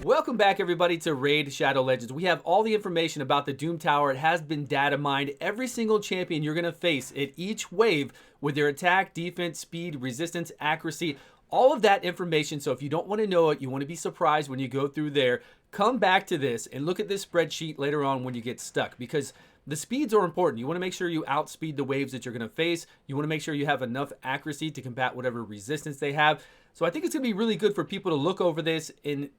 Welcome back, everybody, to Raid Shadow Legends. We have all the information about the Doom Tower. It has been data mined. Every single champion you're going to face at each wave with their attack, defense, speed, resistance, accuracy, all of that information. So if you don't want to know it, you want to be surprised when you go through there, come back to this and look at this spreadsheet later on when you get stuck, because the speeds are important. You want to make sure you outspeed the waves that you're going to face. You want to make sure you have enough accuracy to combat whatever resistance they have. So I think it's going to be really good for people to look over this and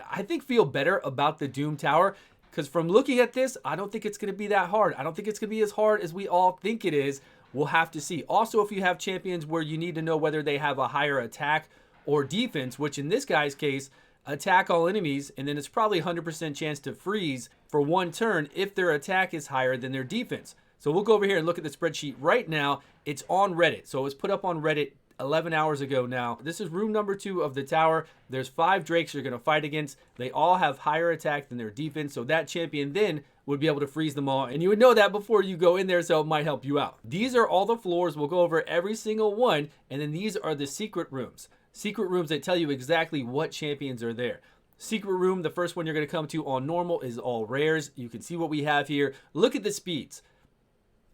I think feel better about the Doom Tower, because from looking at this, I don't think it's going to be that hard. I don't think it's going to be as hard as we all think it is. We'll have to see. Also, if you have champions where you need to know whether they have a higher attack or defense, which in this guy's case, attack all enemies, and then it's probably 100% chance to freeze for one turn if their attack is higher than their defense. So we'll go over here and look at the spreadsheet right now. It's on Reddit. So it was put up on Reddit 11 hours ago now. This is room number 2 of the tower. There's 5 drakes you're going to fight against. They all have higher attack than their defense, so that champion then would be able to freeze them all, and you would know that before you go in there, so it might help you out. These are all the floors. We'll go over every single one, and then these are the secret rooms. Secret rooms that tell you exactly what champions are there. Secret room, the first one you're going to come to on normal, is all rares. You can see what we have here. Look at the speeds.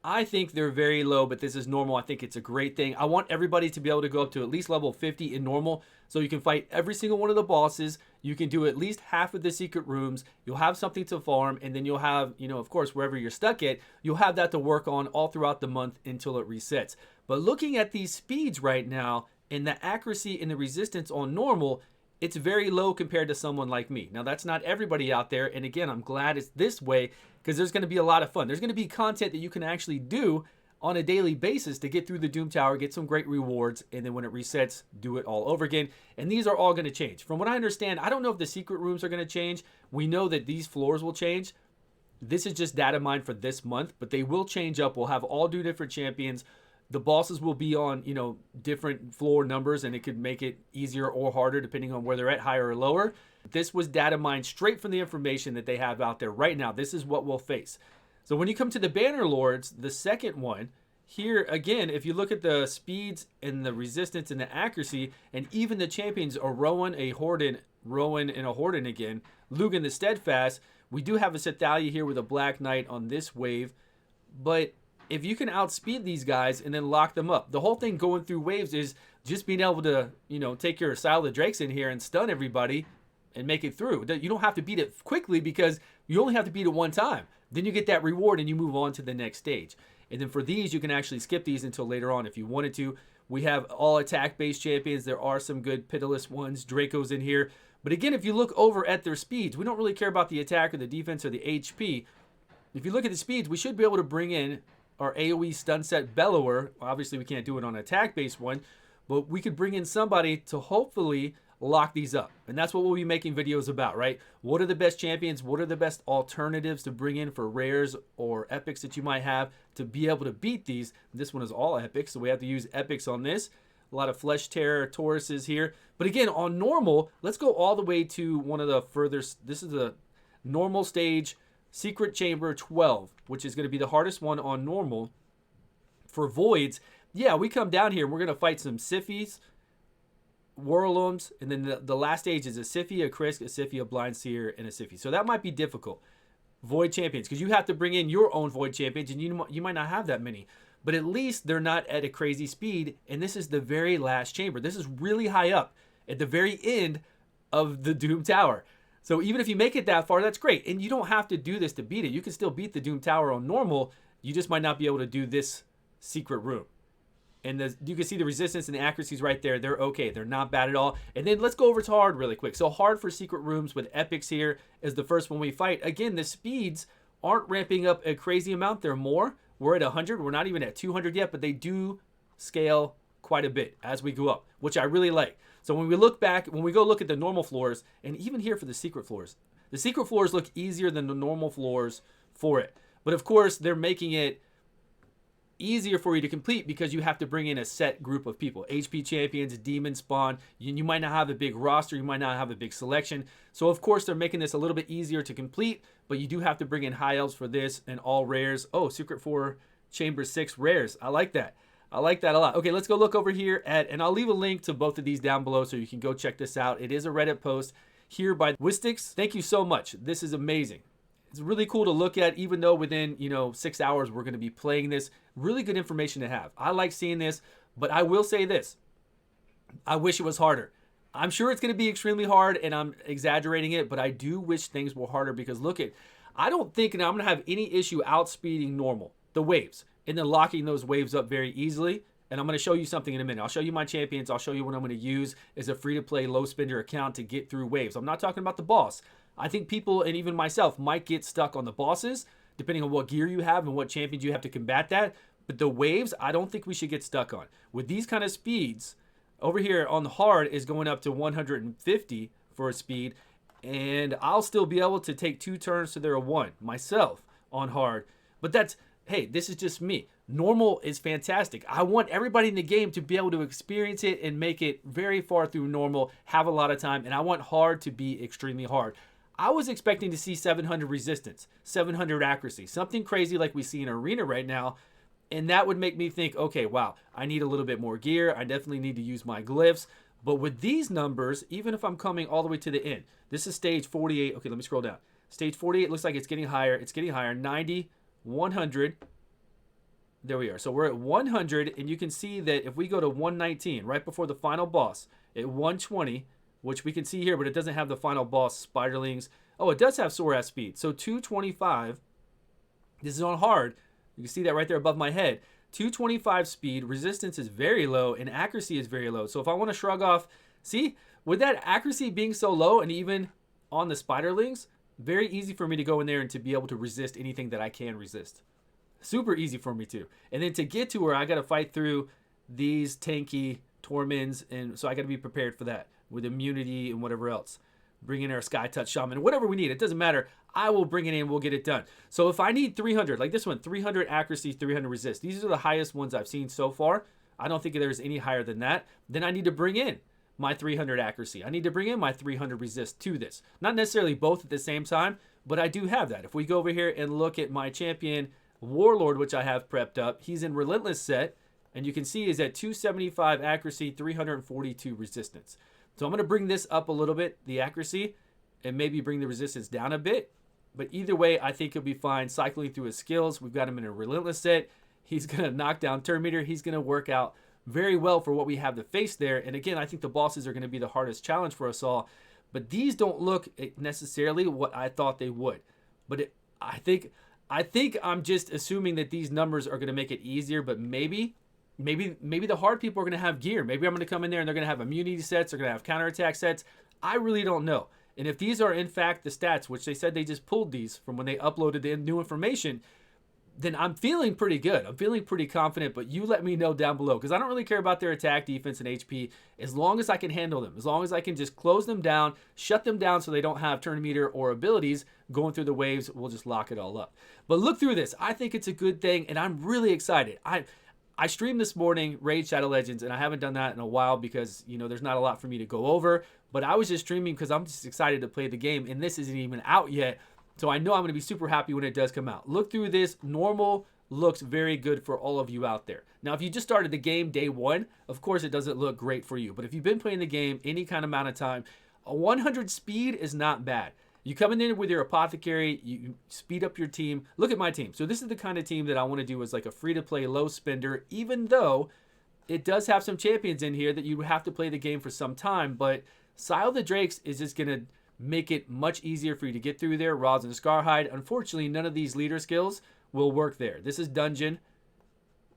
I think they're very low, but this is normal. I think it's a great thing. I want everybody to be able to go up to at least level 50 in normal, so you can fight every single one of the bosses. You can do at least half of the secret rooms. You'll have something to farm, and then you'll have, of course, wherever you're stuck at, you'll have that to work on all throughout the month until it resets. But looking at these speeds right now, and the accuracy and the resistance on normal, it's very low compared to someone like me. Now, that's not everybody out there, and again, I'm glad it's this way, because there's going to be a lot of fun. There's going to be content that you can actually do on a daily basis to get through the Doom Tower, get some great rewards, and then when it resets, do it all over again. And these are all going to change. From what I understand, I don't know if the secret rooms are going to change. We know that these floors will change. This is just data mined for this month, but they will change up. We'll have all different champions. The bosses will be on, different floor numbers, and it could make it easier or harder depending on where they're at, higher or lower. This was data mined straight from the information that they have out there right now. This is what we'll face. So when you come to the Banner Lords, the second one, here again, if you look at the speeds and the resistance and the accuracy, and even the champions are Rowan, a Horden, Rowan, and a Horden again, Lugan the Steadfast. We do have a Sethalia here with a Black Knight on this wave, but if you can outspeed these guys and then lock them up, the whole thing going through waves is just being able to, take your Sile of Drakes in here and stun everybody and make it through. You don't have to beat it quickly because you only have to beat it one time. Then you get that reward and you move on to the next stage. And then for these, you can actually skip these until later on if you wanted to. We have all attack-based champions. There are some good pitiless ones, Dracos in here. But again, if you look over at their speeds, we don't really care about the attack or the defense or the HP. If you look at the speeds, we should be able to bring in our AoE stun set Bellower. Obviously, we can't do it on an attack-based one, but we could bring in somebody to hopefully lock these up. And that's what we'll be making videos about, right? What are the best champions? What are the best alternatives to bring in for rares or epics that you might have to be able to beat these? This one is all epics, so we have to use epics on this. A lot of Flesh Terror Tauruses here. But again, on normal, let's go all the way to one of the furthest. This is the normal stage, Secret Chamber 12, which is going to be the hardest one on normal. For Voids, yeah, we come down here and we're going to fight some Siphies, Warlums, and then the last stage is a Siphi, a Krisk, a Siphi, a Blind Seer, and a Siphi. So that might be difficult. Void champions, because you have to bring in your own Void champions, and you might not have that many. But at least they're not at a crazy speed, and this is the very last chamber. This is really high up at the very end of the Doom Tower. So even if you make it that far, that's great. And you don't have to do this to beat it. You can still beat the Doom Tower on normal. You just might not be able to do this secret room. And you can see the resistance and the accuracies right there. They're okay. They're not bad at all. And then let's go over to hard really quick. So hard for secret rooms with epics here is the first one we fight. Again, the speeds aren't ramping up a crazy amount. They're more. We're at 100. We're not even at 200 yet, but they do scale quite a bit as we go up, which I really like. So when we look back, when we go look at the normal floors, and even here for the secret floors look easier than the normal floors for it. But of course, they're making it easier for you to complete because you have to bring in a set group of people. HP champions, demon spawn. You might not have a big roster. You might not have a big selection. So of course, they're making this a little bit easier to complete, but you do have to bring in high elves for this and all rares. Oh, Secret 4 Chamber 6 rares. I like that. I like that a lot. Okay, let's go look over here at, and I'll leave a link to both of these down below so you can go check this out. It is a Reddit post. here by Wistix. Thank you so much. This is amazing. It's really cool to look at, even though within 6 hours we're going to be playing this. Really good information to have. I like seeing this, but I will say this. I wish it was harder. I'm sure it's going to be extremely hard, and I'm exaggerating it, but I do wish things were harder because I don't think I'm going to have any issue outspeeding normal, the waves, and then locking those waves up very easily. And I'm going to show you something in a minute. I'll show you my champions. I'll show you what I'm going to use as a free-to-play low spender account to get through waves. I'm not talking about the boss. I think people, and even myself, might get stuck on the bosses, depending on what gear you have and what champions you have to combat that. But the waves, I don't think we should get stuck on. With these kind of speeds, over here on the hard is going up to 150 for a speed, and I'll still be able to take 2 turns to their 1 myself on hard. But hey, this is just me. Normal is fantastic. I want everybody in the game to be able to experience it and make it very far through normal, have a lot of time, and I want hard to be extremely hard. I was expecting to see 700 resistance, 700 accuracy, something crazy like we see in Arena right now, and that would make me think, okay, wow, I need a little bit more gear. I definitely need to use my glyphs. But with these numbers, even if I'm coming all the way to the end, this is stage 48. Okay, let me scroll down. Stage 48 looks like it's getting higher. It's getting higher. 90, 100. There we are. So we're at 100, and you can see that if we go to 119, right before the final boss, at 120, which we can see here, but it doesn't have the final boss spiderlings. Oh, it does have Sora speed. So 225. This is on hard. You can see that right there above my head. 225 speed, resistance is very low, and accuracy is very low. So if I want to shrug off, see, with that accuracy being so low, and even on the spiderlings, very easy for me to go in there and to be able to resist anything that I can resist. Super easy for me to. And then to get to where I got to fight through these tanky Torments, and so I got to be prepared for that with immunity and whatever else. Bring in our Sky Touch Shaman, whatever we need. It doesn't matter. I will bring it in. We'll get it done. So if I need 300, like this one, 300 accuracy, 300 resist. These are the highest ones I've seen so far. I don't think there's any higher than that. Then I need to bring in my 300 accuracy. I need to bring in my 300 resist to this. Not necessarily both at the same time, but I do have that. If we go over here and look at my champion Warlord, which I have prepped up, he's in Relentless set, and you can see he's at 275 accuracy, 342 resistance. So I'm going to bring this up a little bit, the accuracy, and maybe bring the resistance down a bit. But either way, I think he'll be fine cycling through his skills. We've got him in a Relentless set. He's going to knock down turn meter. He's going to work out very well for what we have to face there. And again, I think the bosses are going to be the hardest challenge for us all. But these don't look necessarily what I thought they would. But I think I'm just assuming that these numbers are going to make it easier. But maybe the hard people are going to have gear. Maybe I'm going to come in there and they're going to have immunity sets. They're going to have counterattack sets. I really don't know. And if these are in fact the stats, which they said they just pulled these from when they uploaded the new information, then I'm feeling pretty good. I'm feeling pretty confident, but you let me know down below because I don't really care about their attack, defense, and HP as long as I can handle them, as long as I can just close them down, shut them down so they don't have turn meter or abilities going through the waves. We'll just lock it all up. But look through this. I think it's a good thing, and I'm really excited. I streamed this morning Raid Shadow Legends, and I haven't done that in a while because, there's not a lot for me to go over. But I was just streaming because I'm just excited to play the game, and this isn't even out yet. So I know I'm going to be super happy when it does come out. Look through this. Normal looks very good for all of you out there. Now, if you just started the game day one, of course it doesn't look great for you. But if you've been playing the game any kind of amount of time, a 100 speed is not bad. You come in there with your apothecary, you speed up your team. Look at my team. So this is the kind of team that I want to do as like a free-to-play low spender, even though it does have some champions in here that you have to play the game for some time. But Sile the Drakes is just going to make it much easier for you to get through there. Rosin Scarhide. Unfortunately, none of these leader skills will work there. This is Dungeon,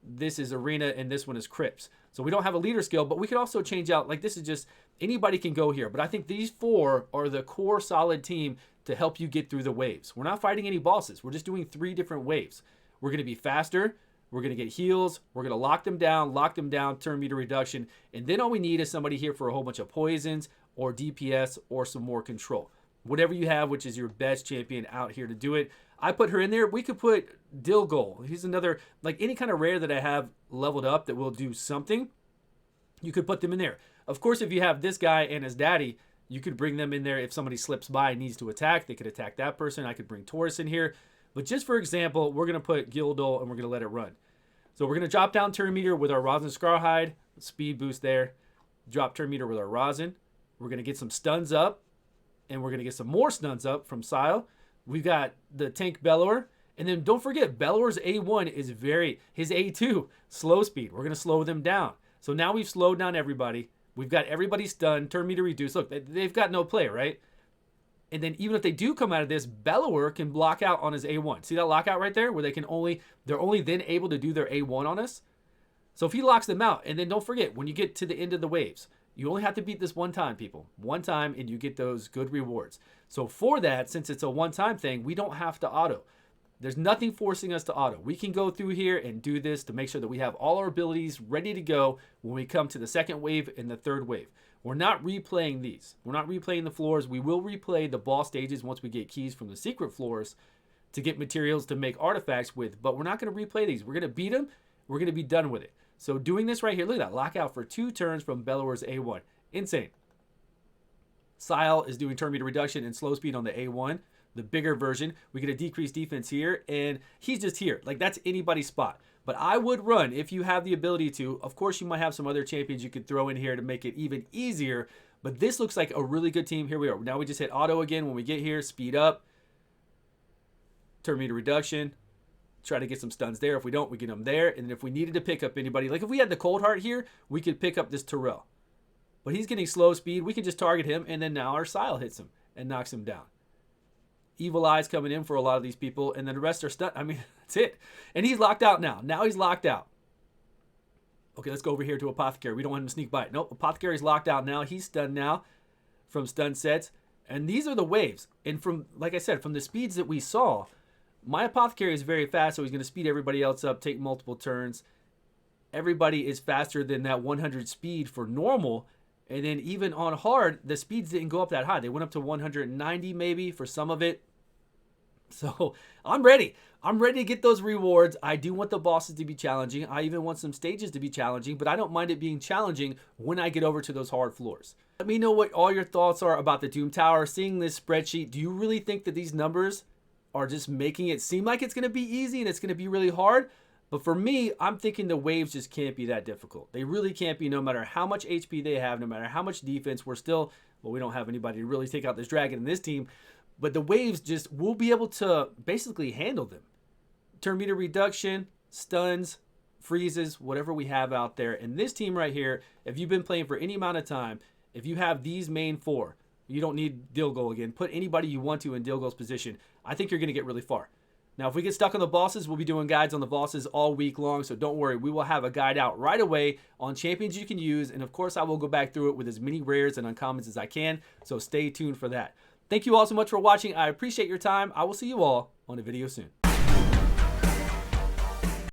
this is Arena, and this one is Crypts. So we don't have a leader skill, but we could also change out, like this is just, anybody can go here. But I think these four are the core solid team to help you get through the waves. We're not fighting any bosses. We're just doing 3 different waves. We're going to be faster. We're going to get heals. We're going to lock them down, turn meter reduction. And then all we need is somebody here for a whole bunch of poisons or DPS or some more control. Whatever you have, which is your best champion out here to do it. I put her in there. We could put Dilgol. He's another, like any kind of rare that I have leveled up that will do something. You could put them in there. Of course, if you have this guy and his daddy, you could bring them in there. If somebody slips by and needs to attack, they could attack that person. I could bring Taurus in here. But just for example, we're going to put Gildol and we're going to let it run. So we're going to drop down turn meter with our Rosin Scarhide. Speed boost there. Drop turn meter with our Rosin. We're going to get some stuns up. And we're going to get some more stuns up from Sile. We've got the tank Bellower. And then don't forget, Bellower's A1 is his A2, slow speed. We're going to slow them down. So now we've slowed down everybody. We've got everybody stunned, turn meter reduced. Look, they've got no play, right? And then even if they do come out of this, Bellower can block out on his A1. See that lockout right there where they're only then able to do their A1 on us? So if he locks them out, and then don't forget, when you get to the end of the waves, you only have to beat this one time, people. One time, and you get those good rewards. So for that, since it's a one-time thing, we don't have to auto. There's nothing forcing us to auto. We can go through here and do this to make sure that we have all our abilities ready to go when we come to the second wave and the third wave. We're not replaying these. We're not replaying the floors. We will replay the boss stages once we get keys from the secret floors to get materials to make artifacts with, but we're not going to replay these. We're going to beat them. We're going to be done with it. So doing this right here, look at that. Lockout for 2 turns from Bellower's A1. Insane. Sile is doing turn meter reduction and slow speed on the A1, the bigger version. We get a decreased defense here, and he's just here. Like, that's anybody's spot. But I would run if you have the ability to. Of course, you might have some other champions you could throw in here to make it even easier, but this looks like a really good team. Here we are. Now we just hit auto again when we get here. Speed up. Turn meter reduction. Try to get some stuns there. If we don't, we get them there. And if we needed to pick up anybody, like if we had the Cold Heart here, we could pick up this Terrell. But he's getting slow speed. We can just target him, and then now our Sile hits him and knocks him down. Evil Eye's coming in for a lot of these people, and then the rest are stunned. I mean, that's it. And he's locked out now. Now he's locked out. Okay, let's go over here to Apothecary. We don't want him to sneak by. Nope, Apothecary's locked out now. He's stunned now from stun sets. And these are the waves. And from, like I said, from the speeds that we saw, my Apothecary is very fast, so he's going to speed everybody else up, take multiple turns. Everybody is faster than that 100 speed for normal. And then even on hard, the speeds didn't go up that high. They went up to 190 maybe for some of it. So I'm ready. I'm ready to get those rewards. I do want the bosses to be challenging. I even want some stages to be challenging, but I don't mind it being challenging when I get over to those hard floors. Let me know what all your thoughts are about the Doom Tower. Seeing this spreadsheet, do you really think that these numbers are just making it seem like it's going to be easy and it's going to be really hard? But for me, I'm thinking the waves just can't be that difficult. They really can't be, no matter how much HP they have, no matter how much defense. We're still, well, we don't have anybody to really take out this dragon in this team. But the waves just, we'll be able to basically handle them. Turn meter reduction, stuns, freezes, whatever we have out there. And this team right here, if you've been playing for any amount of time, if you have these main 4, you don't need Dilgol again. Put anybody you want to in Dilgol's position. I think you're going to get really far. Now, if we get stuck on the bosses, we'll be doing guides on the bosses all week long, so don't worry. We will have a guide out right away on champions you can use, and of course, I will go back through it with as many rares and uncommons as I can, so stay tuned for that. Thank you all so much for watching. I appreciate your time. I will see you all on a video soon.